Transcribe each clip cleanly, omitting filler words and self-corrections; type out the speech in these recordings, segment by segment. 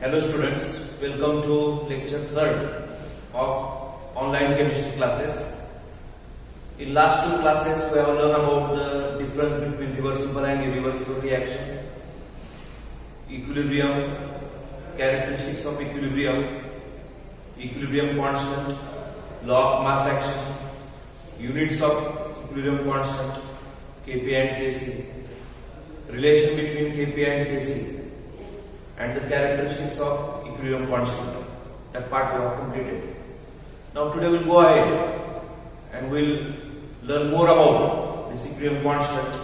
Hello students, welcome to lecture 3rd of online chemistry classes. In last two classes we have learned about the difference between reversible and irreversible reaction, equilibrium, characteristics of equilibrium, equilibrium constant, law of mass action, units of equilibrium constant, Kp and Kc, relation between Kp and Kc, and the characteristics of equilibrium constant. That part we have completed. Now today we'll go ahead and we'll learn more about this equilibrium constant,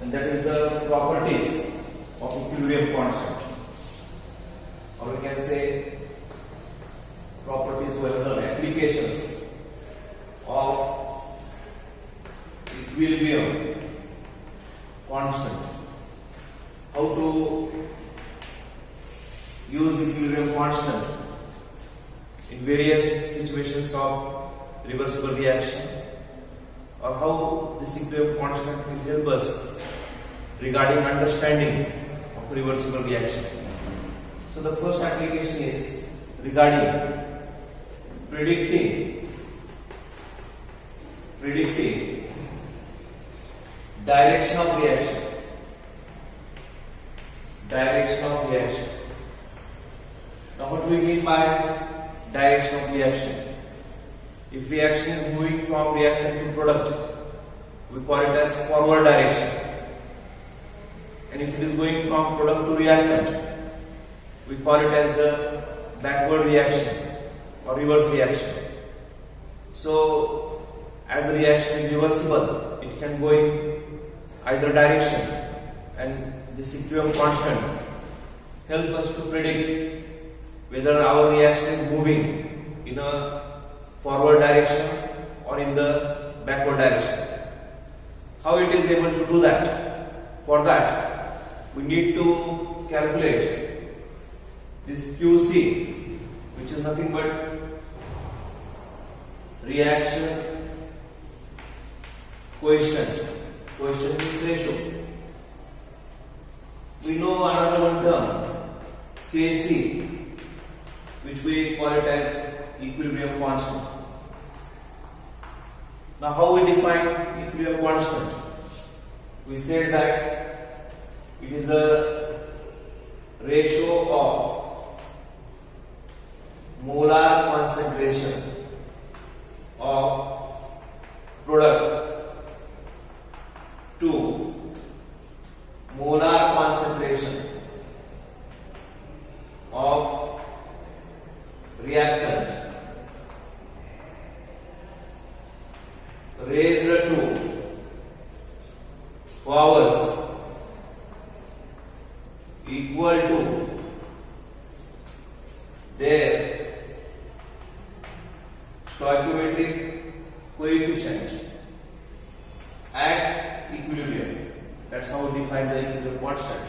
and that is the properties of equilibrium constant, or we can say properties we have learned, applications of equilibrium constant, how to use equilibrium constant in various situations of reversible reaction, or how this equilibrium constant will help us regarding understanding of reversible reaction. So the first application is regarding predicting direction of reaction. Now what do we mean by direction of reaction? If reaction is moving from reactant to product, we call it as forward direction. And if it is going from product to reactant, we call it as the backward reaction or reverse reaction. So as the reaction is reversible, it can go in either direction, and this equilibrium constant helps us to predict whether our reaction is moving in a forward direction or in the backward direction. How it is able to do that? For that, we need to calculate this QC, which is nothing but reaction coefficient. Coefficient is ratio. We know another one term, Kc, which we call it as equilibrium constant. Now how we define equilibrium constant? We said that it is a ratio of molar concentration of product to molar concentration of reactant raised to powers equal to their stoichiometric coefficient at equilibrium. That's how we define the equilibrium constant.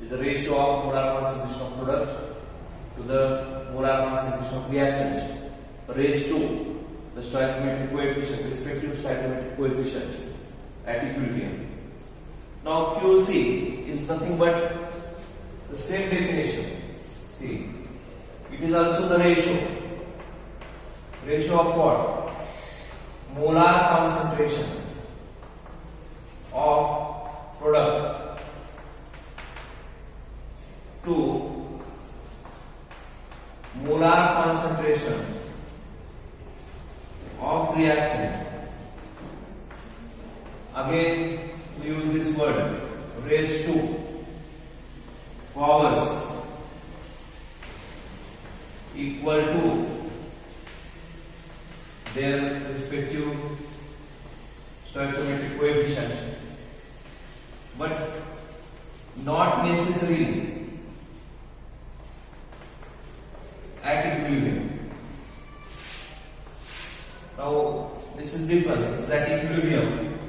It's the ratio of molar concentration of product to the molar concentration of reactant raised to the stoichiometric coefficient, respective stoichiometric coefficient at equilibrium. Now QC is nothing but the same definition. See, it is also the ratio of what? Molar concentration of product to molar concentration of reactant. Again we use this word raised to powers equal to their respective stoichiometric coefficient, but not necessarily at equilibrium. Now this is different. This is at equilibrium,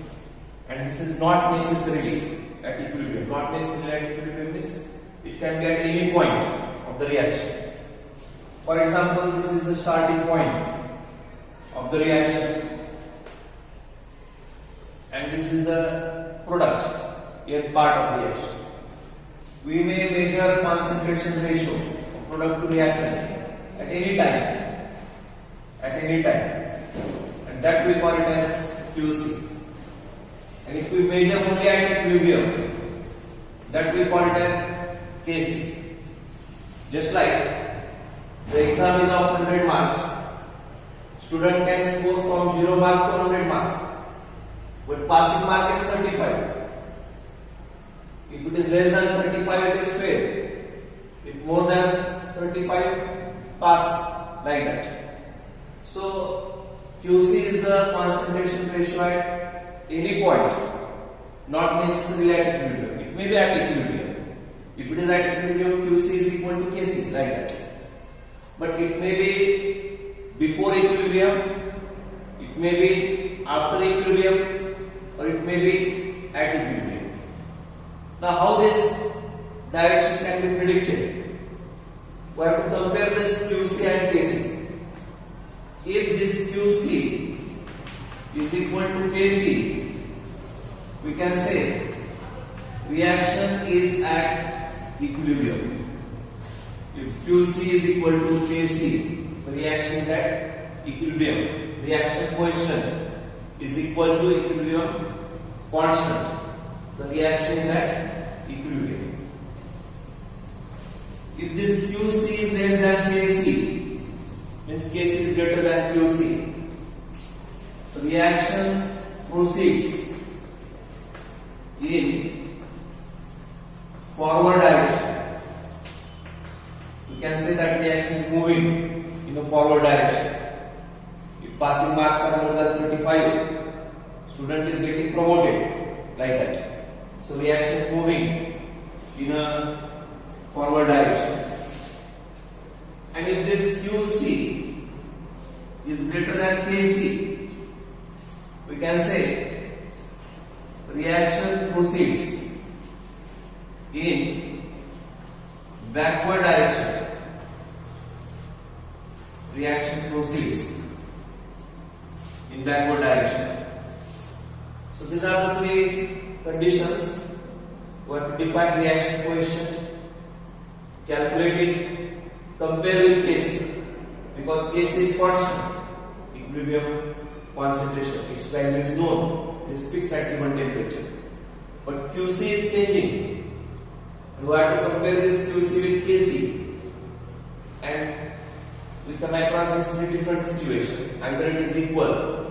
and this is not necessarily at equilibrium. Not necessarily at equilibrium means it can be at any point of the reaction. For example, this is the starting point of the reaction, and this is the product in part of reaction. we may measure concentration ratio of product to reactant at any time, and that we call it as QC. And if we measure only at equilibrium, that we call it as KC. Just like the exam is of 100 marks, student can score from 0 mark to 100 mark, but passing mark is 35. If it is less than 35, it is fail. If more than 35, pass, like that. So QC is the concentration ratio at any point, not necessarily at equilibrium. It may be at equilibrium. If it is at equilibrium, QC is equal to KC, like that. But it may be before equilibrium, it may be after equilibrium, or it may be at equilibrium. Now, how this direction can be predicted? We have to compare this QC and KC. If this QC is equal to KC, we can say reaction is at equilibrium. If QC is equal to KC, the reaction is at equilibrium. Reaction coefficient is equal to equilibrium constant. The reaction is at equilibrium. If this QC is less than KC, means KC is greater than QC, the reaction proceeds in forward direction. We can say that reaction is moving in a forward direction. If passing marks are more than 35, student is getting promoted, like that. So reaction is moving in a forward direction. And if this QC is greater than KC, we can say reaction proceeds in backward direction. Reaction proceeds in backward direction. So these are the three conditions. We have to define reaction coefficient, calculate it, compare with KC, because KC is constant, equilibrium concentration, its value is known, it is fixed at given temperature. But QC is changing, and we have to compare this QC with KC, and we come across these three different situations. Either it is equal.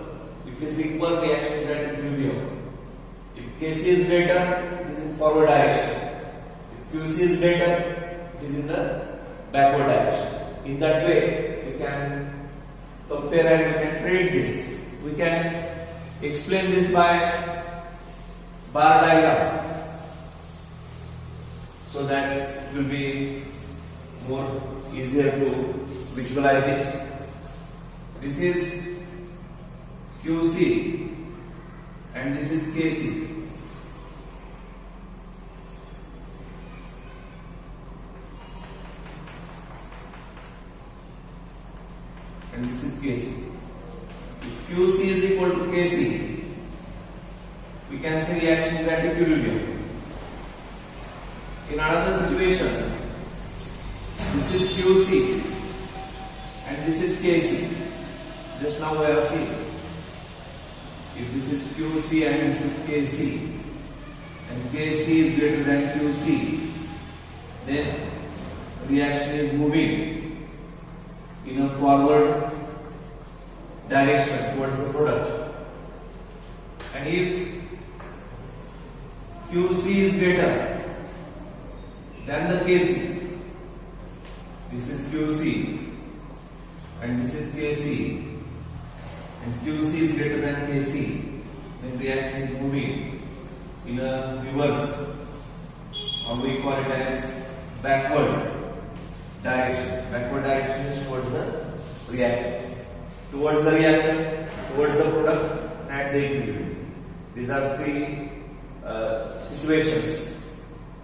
If it is equal, reaction is at equilibrium. If KC is greater, it is in forward direction. If QC is greater, it is in the backward direction. In that way, we can compare and we can predict this. We can explain this by bar diagram, so that it will be more easier to visualize it. This is QC and this is KC. And this is KC. If QC is equal to KC, we can say reaction is at equilibrium. In another situation, this is QC and this is KC. Just now we have seen. If this is QC and this is KC, and KC is greater than QC, then reaction is moving in a forward direction towards the product. And if QC is greater than the KC, this is QC and this is KC, and QC is greater than KC, then reaction is moving in a reverse, or we call it as backward direction. Backward direction is towards the reactant, towards the product, and at the equilibrium. These are three situations,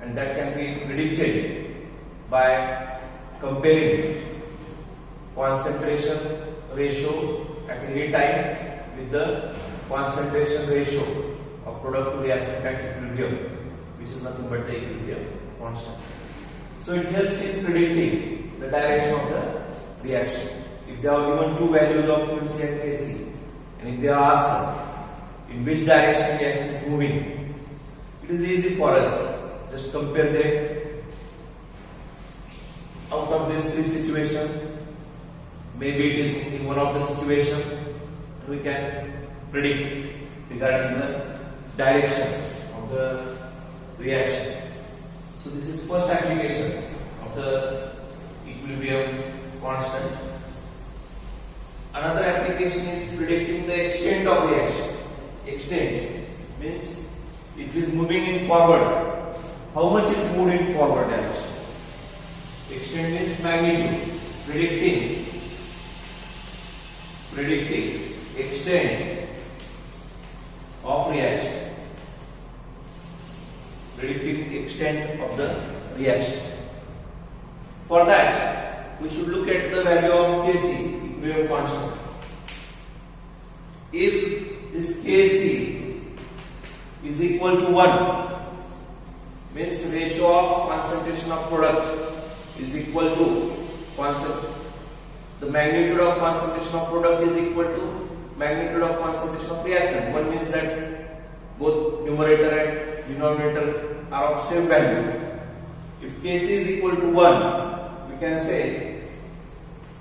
and that can be predicted by comparing concentration ratio at any time with the concentration ratio of product to reactant at equilibrium, which is nothing but the equilibrium constant. So it helps in predicting the direction of the reaction. If they are given two values of QC and KC, and if they are asked in which direction reaction is moving, it is easy for us. Just compare them. Out of these three situations, maybe it is in one of the situations, we can predict regarding the direction of the reaction. So this is first application of the equilibrium constant. Another application is predicting the extent of reaction. Extent means it is moving in forward. How much it moved in forward direction? Extent means magnitude. Predicting extent of reaction. Predicting extent of the reaction. For that, we should look at the value of Kc, equilibrium constant. If this Kc is equal to 1, means ratio of concentration of product is equal to the magnitude of concentration of product is equal to magnitude of concentration of reactant. One means that both numerator and denominator are of same value. If Kc is equal to 1, we can say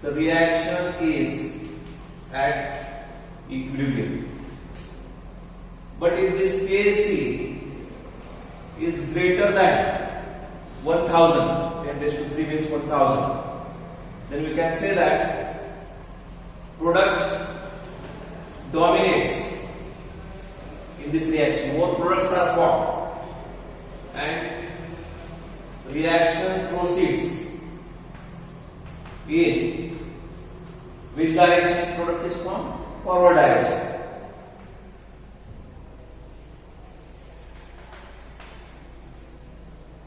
the reaction is at equilibrium. But if this Kc is greater than 1000, 10 raised to 3 means 1000, then we can say that product dominates in this reaction. More products are formed and reaction proceeds in which direction product is formed? Forward direction.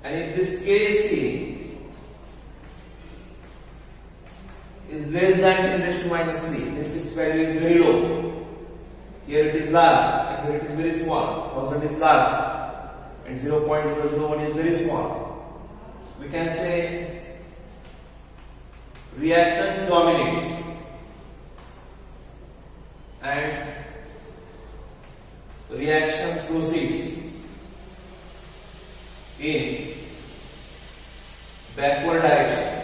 And if this Kc is less than 10 raised to minus 3, means its value is very low. Here it is large and here it is very small. 1000 is large and 0.001 is very small. We can say reactant dominates and reaction proceeds in backward direction.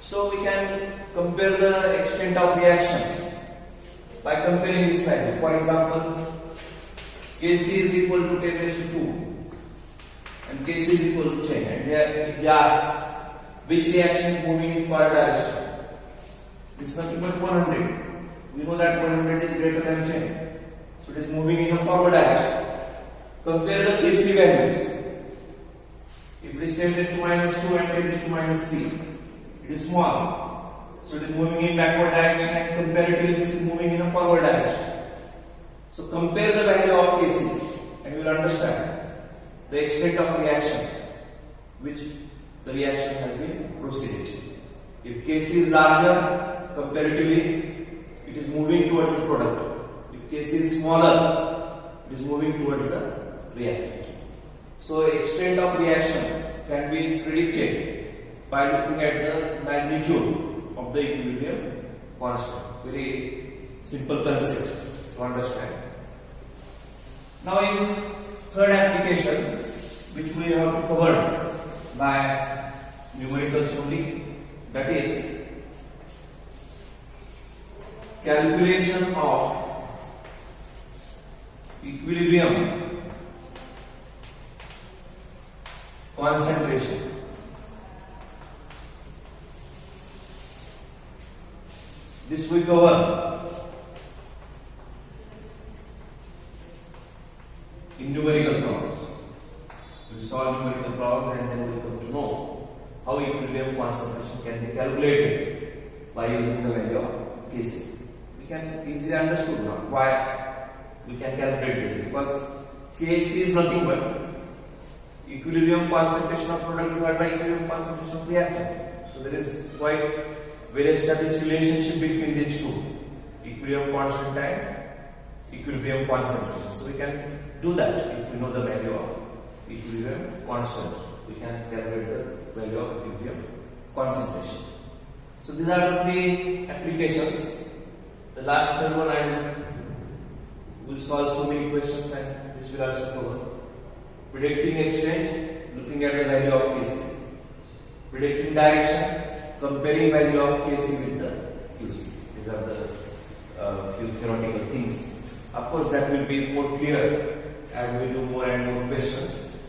So we can compare the extent of reaction by comparing this value. For example, Kc is equal to 10 raised to 2 and Kc is equal to 10, and they ask which reaction is moving in forward direction. This is nothing but 100. We know that 100 is greater than 10, so it is moving in a forward direction. Compare the Kc values. If it is 10 raised to minus 2 and 10 raised to minus 3, it is small, so it is moving in backward direction, and comparatively this is moving in a forward direction. So compare the value of Kc and you will understand the extent of reaction which the reaction has been proceeded. If Kc is larger, comparatively it is moving towards the product. If Kc is smaller, it is moving towards the reactant. So extent of reaction can be predicted by looking at the magnitude of the equilibrium constant. Very simple concept to understand. Now in third application, which we have to cover by numericals only, that is calculation of equilibrium concentration. This we cover in numerical problems. We solve numerical problems and then we will come to know how equilibrium concentration can be calculated by using the value of Kc. We can easily understand now why we can calculate this, because Kc is nothing but equilibrium concentration of product divided by equilibrium concentration of reactant. So there is quite very established relationship between these two, equilibrium constant and equilibrium concentration. So we can do that if we know the value of equilibrium constant. We can calculate the value of equilibrium concentration. So these are the three applications. The last third one I will solve so many questions, and this will also cover. Predicting extent, looking at the value of Kc. Predicting direction, comparing value of Kc with the Qc. These are the few theoretical things. Of course, that will be more clear as we do more and more questions.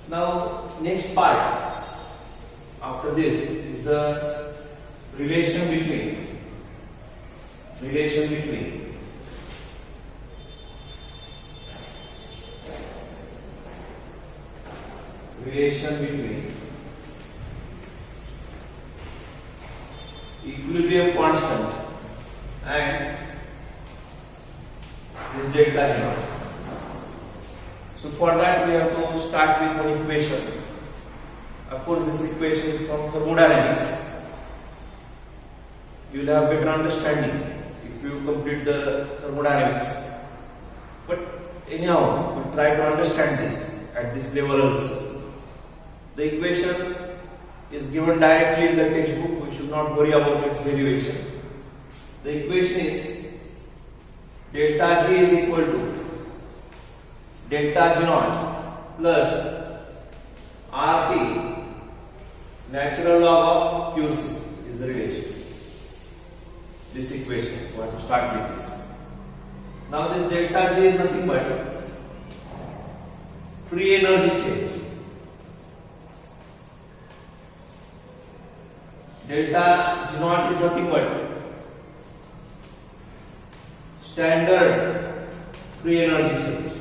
Now, next part after this is the relation between equilibrium constant and this delta G naught. So for that we have to start with one equation. Of course, this equation is from thermodynamics. You will have better understanding if you complete the thermodynamics. But anyhow, we try to understand this at this level also. The equation is given directly in the textbook. We should not worry about its derivation. The equation is delta G is equal to delta G naught plus RT natural log of Qc is the relation. This equation, we have to start with this. Now this delta G is nothing but free energy change. Delta G naught is nothing but standard free energy change.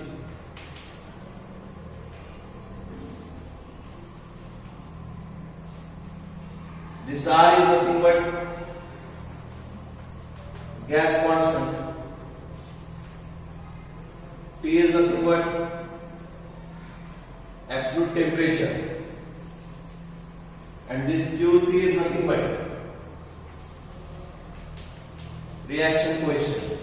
This R is nothing but gas constant. T is nothing but absolute temperature. And this Qc is nothing but reaction coefficient.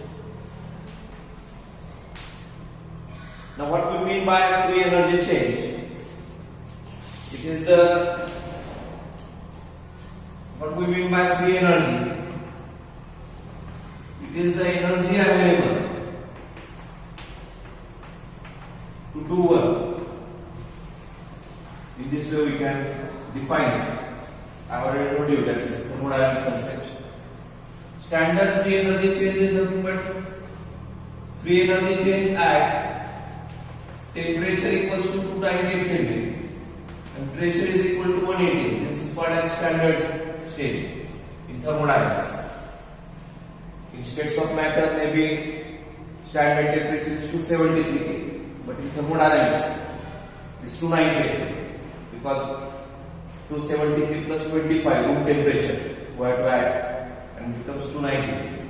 Now what we mean by free energy change? It is the what we mean by free energy? It is the energy available to do work. In this way we can define it. I already told you that is thermodynamic concept. Standard free energy change is nothing but free energy change at temperature equals to 298 Kelvin and pressure is equal to 180. This is called as standard state in thermodynamics. In states of matter, maybe standard temperature is 273 K, but in thermodynamics it's 298 because 270 plus 25 room temperature we have to add and it becomes 290.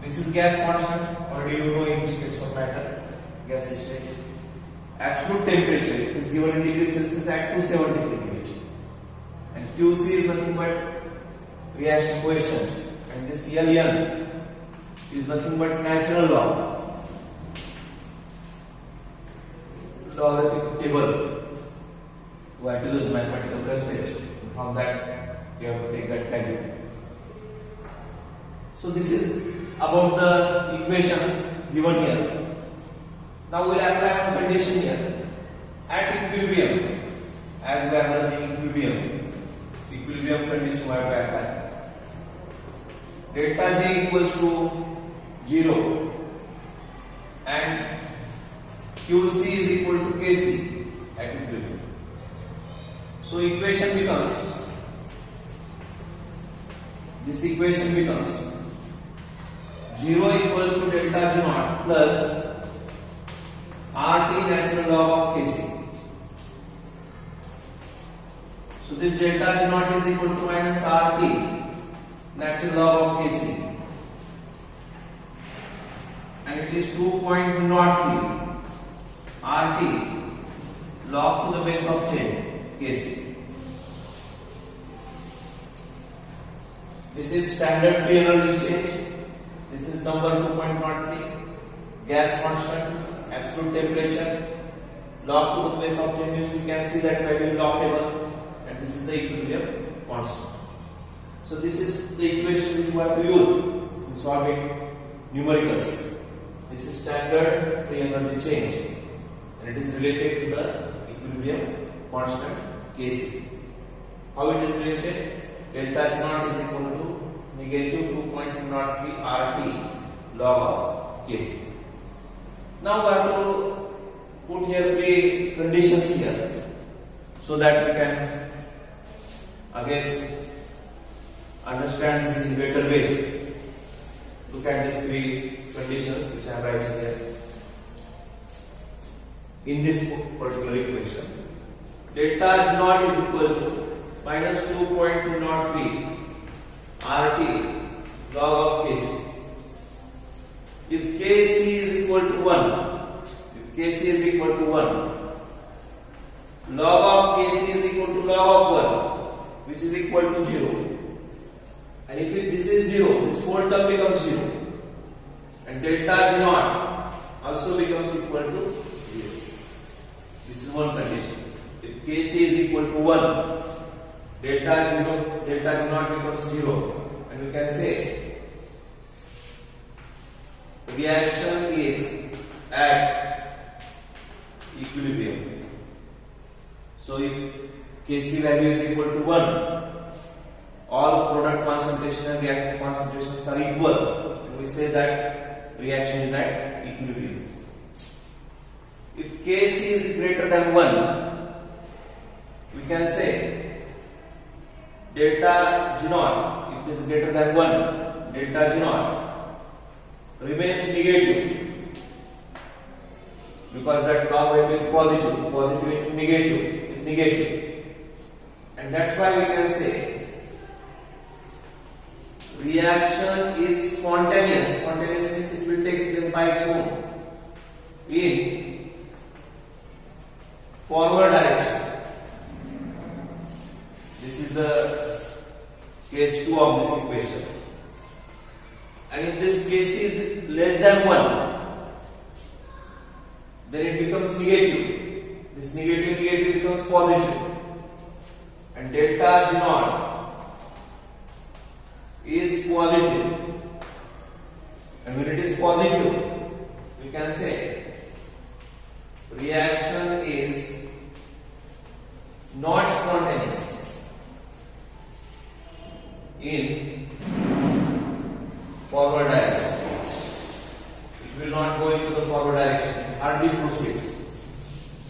This is gas constant, already you know in states of matter, gas state. Absolute temperature is given in degrees Celsius at 273 and Qc is nothing but reaction coefficient, and this Ln is nothing but natural logarithmic table. We have to use mathematical concept. From that, you have to take that value. So this is about the equation given here. Now we will apply one condition here. At equilibrium, as we are learning equilibrium condition we have to apply. Delta G equals to 0 and Qc is equal to Kc at equilibrium. So this equation becomes 0 equals to delta G naught plus RT natural log of Kc. So this delta G naught is equal to minus RT natural log of Kc, and it is 2.03 RT log to the base of 10 Kc. This is standard free energy change. This is number 2.03, gas constant, absolute temperature, log to the base of 10 means we can see that value in log table, and this is the equilibrium constant. So this is the equation which we have to use in solving numericals. This is standard free energy change, and it is related to the equilibrium constant Kc. How it is related? Delta G naught is equal to negative 2.03 RT log of Kc. Now we have to put here three conditions here, so that we can again understand this in better way. Look at these three conditions which I am writing here in this particular equation. Delta G naught is equal to minus 2.03 RT log of Kc. If Kc is equal to 1, log of Kc is equal to log of 1, which is equal to 0. And if this is 0, this whole term becomes 0. And delta G naught also becomes equal to 0. This is one condition. If Kc is equal to 1, delta G naught becomes 0. And we can say reaction is at equilibrium. So if Kc value is equal to 1, all product concentration and reactant concentrations are equal, and we say that reaction is at equilibrium. If Kc is greater than 1, we can say delta G naught, if it is greater than 1, delta G naught remains negative, because that log value is positive. Positive into negative is negative, and that's why we can say reaction is spontaneous. Spontaneous means it will take place by its own in forward direction. This is the case 2 of this equation. And if this Kc is less than 1, then it becomes negative. This negative becomes positive. And delta G naught is positive. And when it is positive, we can say reaction is not spontaneous in forward direction. It will not go into the forward direction. It hardly proceeds,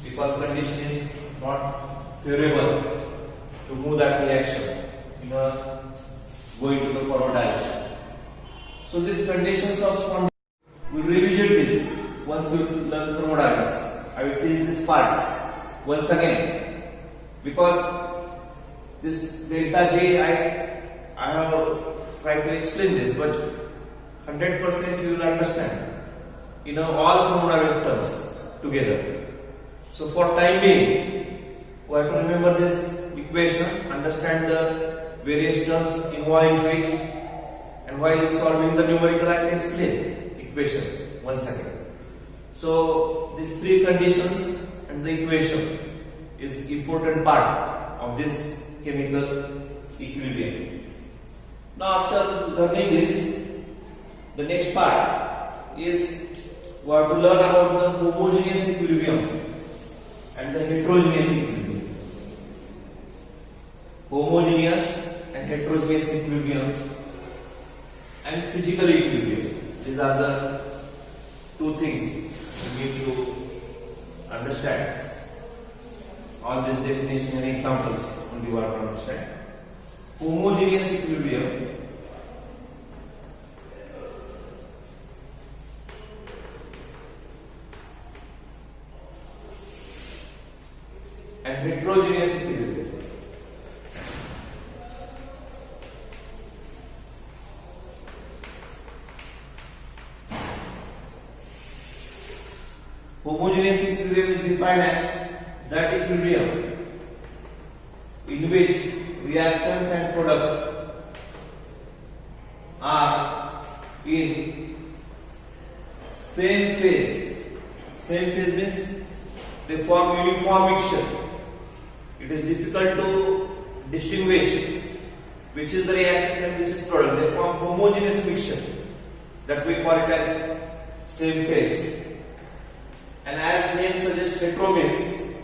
because condition is not favorable to move that reaction going to the forward direction. So these conditions of spontaneity, we will revisit this once we learn thermodynamics. I will teach this part once again, because this delta J, I have tried to explain this, but 100% you will understand all thermodynamic terms together. So for time being, we have to remember this equation, understand the various terms involved into it, and while solving the numerical I can explain equation once again. So these three conditions and the equation is important part of this chemical equilibrium. Now after learning this, the next part is we have to learn about the homogeneous equilibrium and the heterogeneous equilibrium. Homogeneous and heterogeneous equilibrium and physical equilibrium. These are the two things you need to understand. All these definitions and examples only you have to understand. Homogeneous equilibrium and heterogeneous equilibrium. Homogeneous equilibrium is defined as that equilibrium in which reactant and product are in same phase. Same phase means they form uniform mixture. It is difficult to distinguish which is the reactant and which is product. They form homogeneous mixture, that we call it as same phase. And as name suggests, heterogeneous,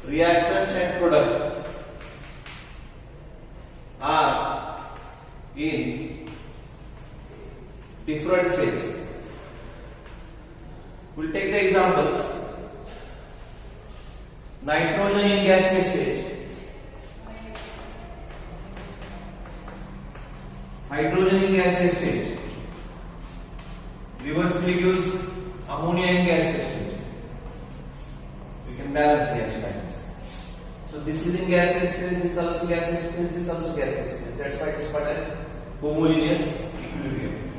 reactant and product are in different phase. We'll take the examples. Nitrogen in gaseous state, hydrogen in gaseous state, reversibly gives ammonia in gaseous state. We can balance reaction like this. So this is in gaseous phase, this also gaseous phase, this also gaseous phase. That's why it is called as homogeneous equilibrium.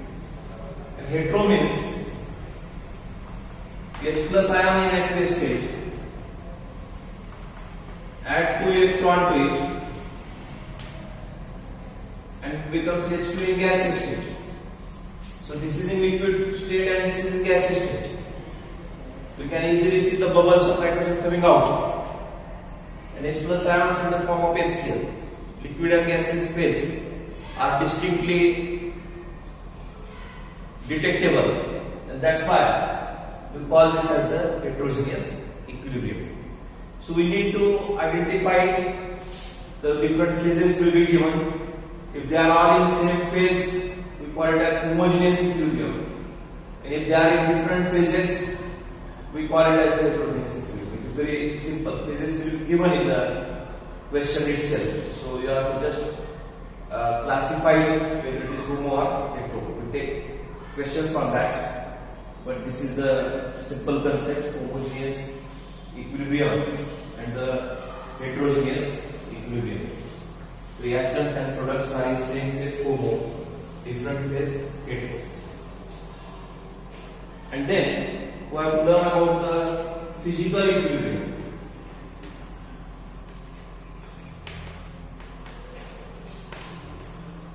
And hetero means H plus ion in aqueous state, add 2 electron to it, and it becomes H2 in gaseous state. So this is in liquid state and this is in gaseous state. We can easily see the bubbles of nitrogen coming out. And H plus ions in the form of HCl, liquid and gaseous phase, are distinctly detectable, and that's why we call this as the heterogeneous equilibrium. So we need to identify it. The different phases will be given. If they are all in same phase, we call it as homogeneous equilibrium. And if they are in different phases, we call it as the heterogeneous equilibrium. It is very simple. Phases will be given in the question itself. So you have to just classify it whether it is homo or hetero. We will take questions on that. But this is the simple concept: homogeneous equilibrium and the heterogeneous equilibrium. Reactants and products are in same phase homo, different phase hetero. And then we have to learn about the physical equilibrium.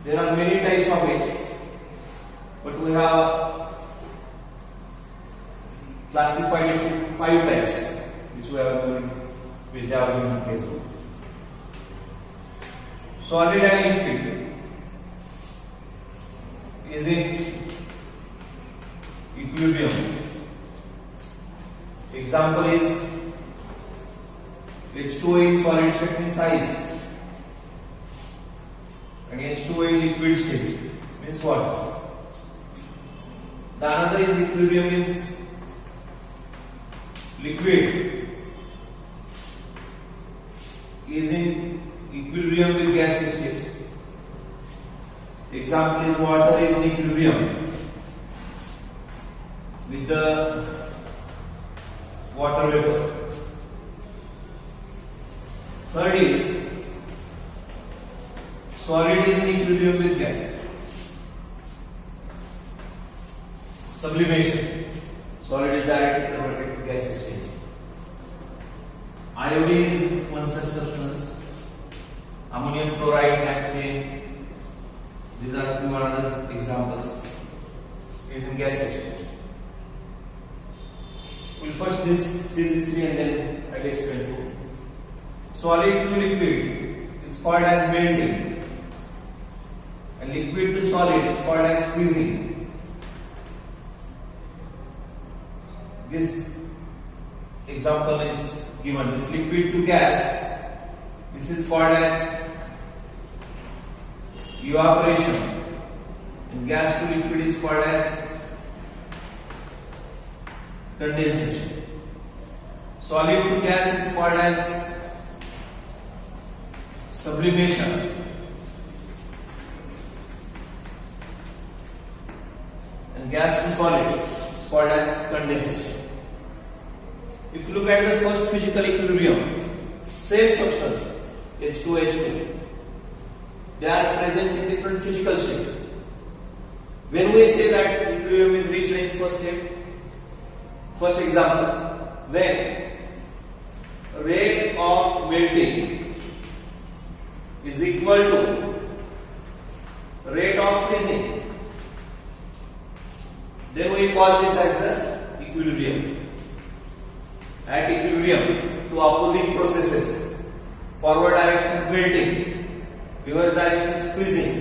There are many types of it, but we have classified it into 5 types, which they have given in case. Solid and liquid is in equilibrium. Example is H2O in solid state means ice, and H2O in liquid state means water. The another is equilibrium means liquid is in equilibrium with gaseous state. Example is water is in equilibrium with the water vapor. Third is solid is in equilibrium with gas. Sublimation, solid is directly converted to gaseous state. Iodine is one such substance. Ammonium chloride, naphthalene, these are a few other examples, is in gaseous state. We'll first see these 3 and then I'll explain 2. Solid to liquid is called as melting, and liquid to solid is called as freezing. This example is given. This liquid to gas, this is called as evaporation, and gas to liquid is called as condensation. Solid to gas is called as sublimation, and gas to solid is called as condensation. If you look at the first physical equilibrium, same substance H2O, they are present in different physical state. When we say that equilibrium is reached in its first state, first example, when rate of melting is equal to rate of freezing, then we call this as the equilibrium. opposing processes. Forward direction is melting, reverse direction is freezing,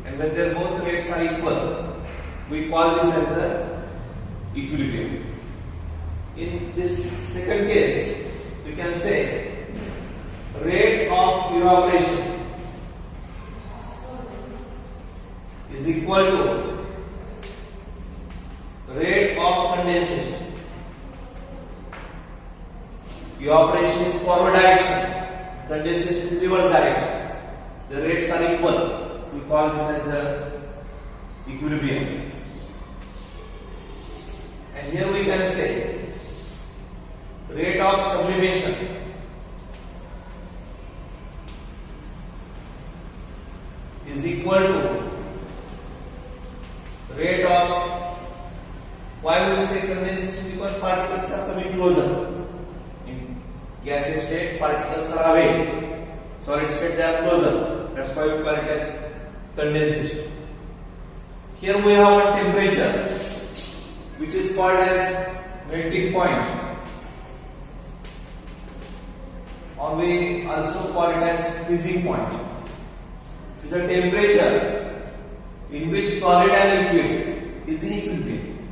and when their both rates are equal, we call this as the equilibrium. In this second case, we can say rate of evaporation is equal to rate of condensation. Evaporation is forward direction, condensation is reverse direction. The rates are equal. We call this as the equilibrium. And here we can say rate of sublimation is equal to rate of, why we say condensation? Because particles are coming closer. In gaseous state, particles are away. Solid state, they are closer. That's why we call it as condensation. Here we have one temperature which is called as melting point, or we also call it as freezing point. It is a temperature in which solid and liquid is in equilibrium,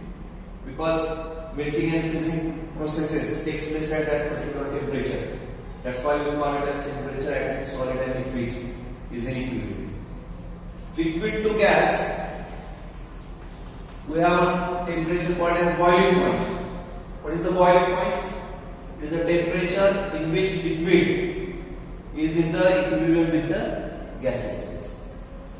because melting and freezing processes takes place at that particular temperature. That's why we call it as temperature at which solid and liquid is in equilibrium. Liquid to gas, we have a temperature called as boiling point. What is the boiling point? It is a temperature in which liquid is in the equilibrium with the gaseous phase.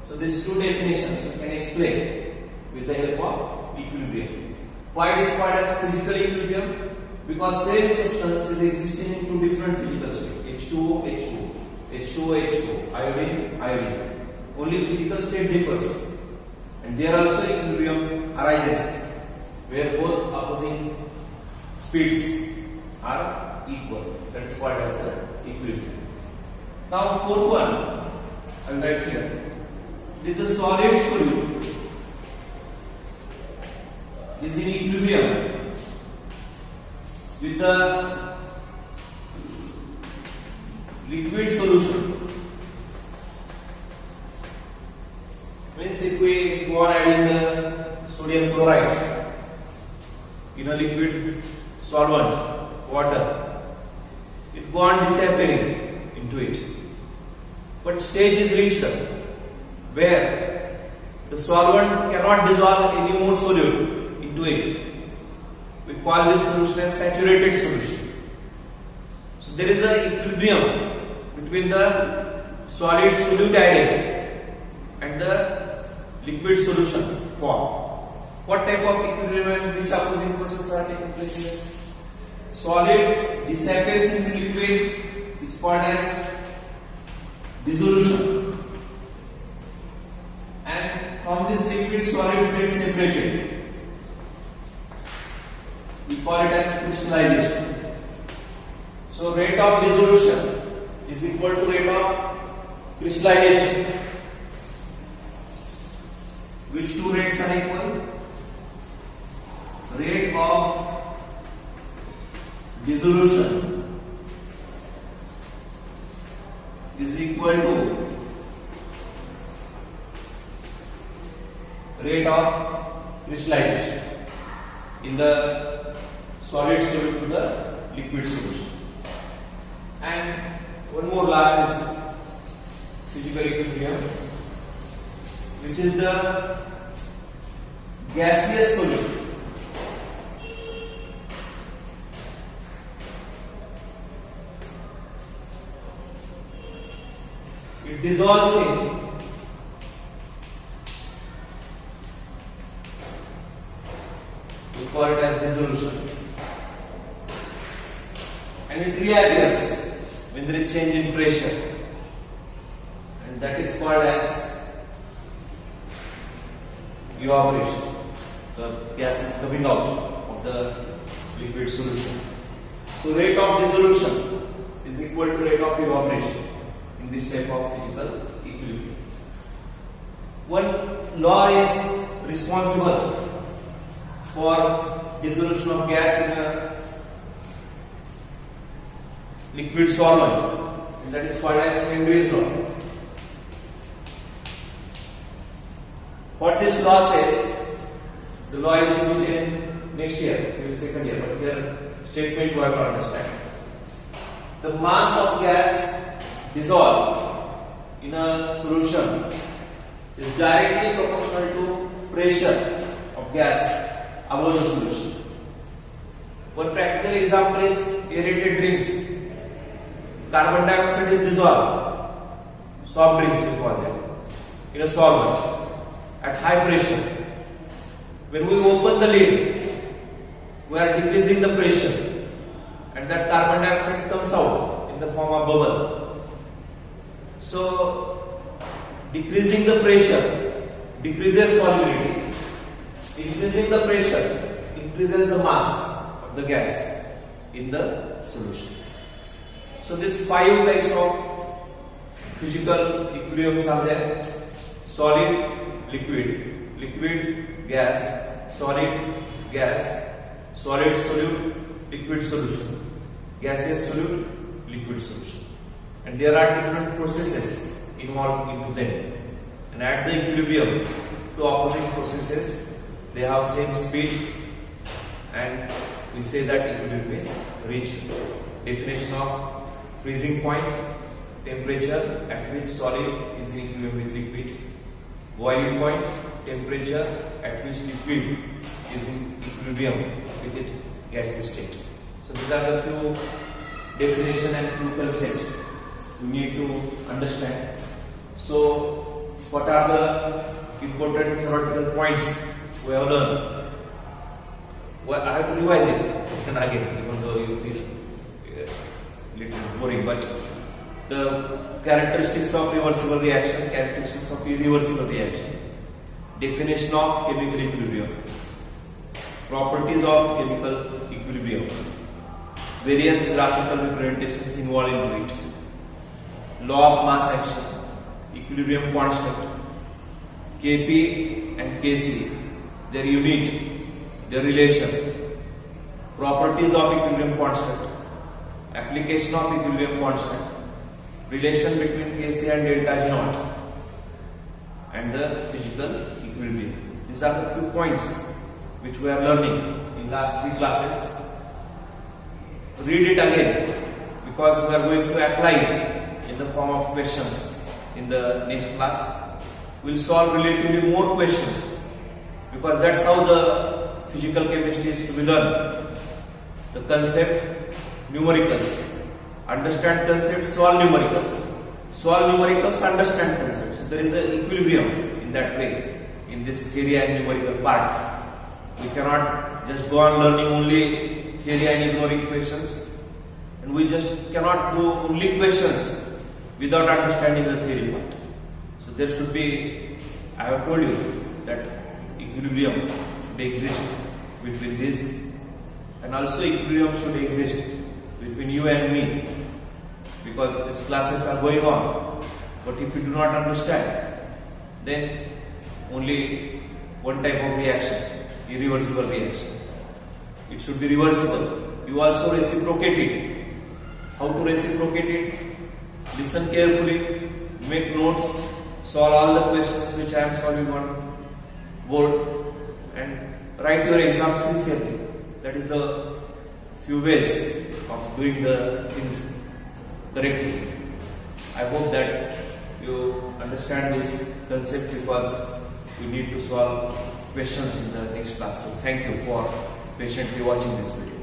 So these two definitions we can explain with the help of equilibrium. Why it is called as physical equilibrium? Because same substance is existing in two different physical states, H2O, H2O, H2O, H2O, iodine, iodine. Only physical state differs, and there also equilibrium arises where both opposing speeds are equal. That is called as the equilibrium. Now fourth one, I will write here. It is a solid solute is in equilibrium with the liquid solution. Means if we go on adding the sodium chloride in a liquid solvent, water, it go on disappearing into it. But stage is reached where the solvent cannot dissolve any more solute into it. We call this solution as saturated solution. So there is an equilibrium between the solid solute identity and the liquid solution form. What type of equilibrium and which opposing processes are taking place here? Solid disappears into liquid is called as dissolution, and from this liquid solids get separated. We call it as crystallization. So rate of dissolution is equal to rate of crystallization. Which two rates are equal? Rate of dissolution is equal to rate of crystallization in the solid solute to the liquid solution. And one more last is physical equilibrium, which is the gaseous solute. It dissolves in we call it as dissolution, and it reappears when there is change in pressure, and that is called as evaporation. The gas is coming out of the liquid solution. So rate of dissolution is equal to rate of evaporation in this type of physical equilibrium. One law is responsible for dissolution of gas liquid solvent, and that is called as Henry's law. What this law says, the law is used in next year, maybe second year, but here statement you have to understand. The mass of gas dissolved in a solution is directly proportional to pressure of gas above the solution. One practical example is aerated drinks. Carbon dioxide is dissolved, soft drinks we call them, in a solvent at high pressure. When we open the lid, we are decreasing the pressure and that carbon dioxide comes out in the form of bubble. So, decreasing the pressure decreases solubility, increasing the pressure increases the mass of the gas in the solution. So, these 5 types of physical equilibriums are there: solid, liquid, liquid, gas, solid, gas, solid solute, liquid solution, gaseous solute, liquid solution. And there are different processes involved into them. And at the equilibrium, two opposite processes, they have same speed, and we say that equilibrium is reached. Definition of freezing point: temperature at which solid is in equilibrium with liquid. Boiling point: temperature at which liquid is in equilibrium with its gaseous state. So these are the few definition and few concepts you need to understand. So what are the important theoretical points we have learned? Well, I have to revise it again, even though you feel little boring, but the characteristics of reversible reaction, characteristics of irreversible reaction, definition of chemical equilibrium, properties of chemical equilibrium, various graphical representations involved into it, law of mass action, equilibrium constant, Kp and Kc, their unit, their relation, properties of equilibrium constant, application of equilibrium constant, relation between Kc and delta G naught, and the physical equilibrium. These are the few points which we are learning in last 3 classes. Read it again, because we are going to apply it in the form of questions in the next class. We will solve relatively more questions, because that's how the physical chemistry is to be learned. The concept, numericals. Understand concepts, solve numericals. Solve numericals, understand concepts. So there is an equilibrium in that way, in this theory and numerical part. We cannot just go on learning only theory and ignoring questions. And we just cannot do only questions without understanding the theory part. So there should be, I have told you that equilibrium should exist between this, and also equilibrium should exist between you and me, because these classes are going on. But if you do not understand, then only one type of reaction, irreversible reaction. It should be reversible. You also reciprocate it. How to reciprocate it? Listen carefully, make notes, solve all the questions which I am solving on board, and write your exam sincerely. That is the few ways of doing the things correctly. I hope that you understand this concept, because we need to solve questions in the next class. So thank you for patiently watching this video.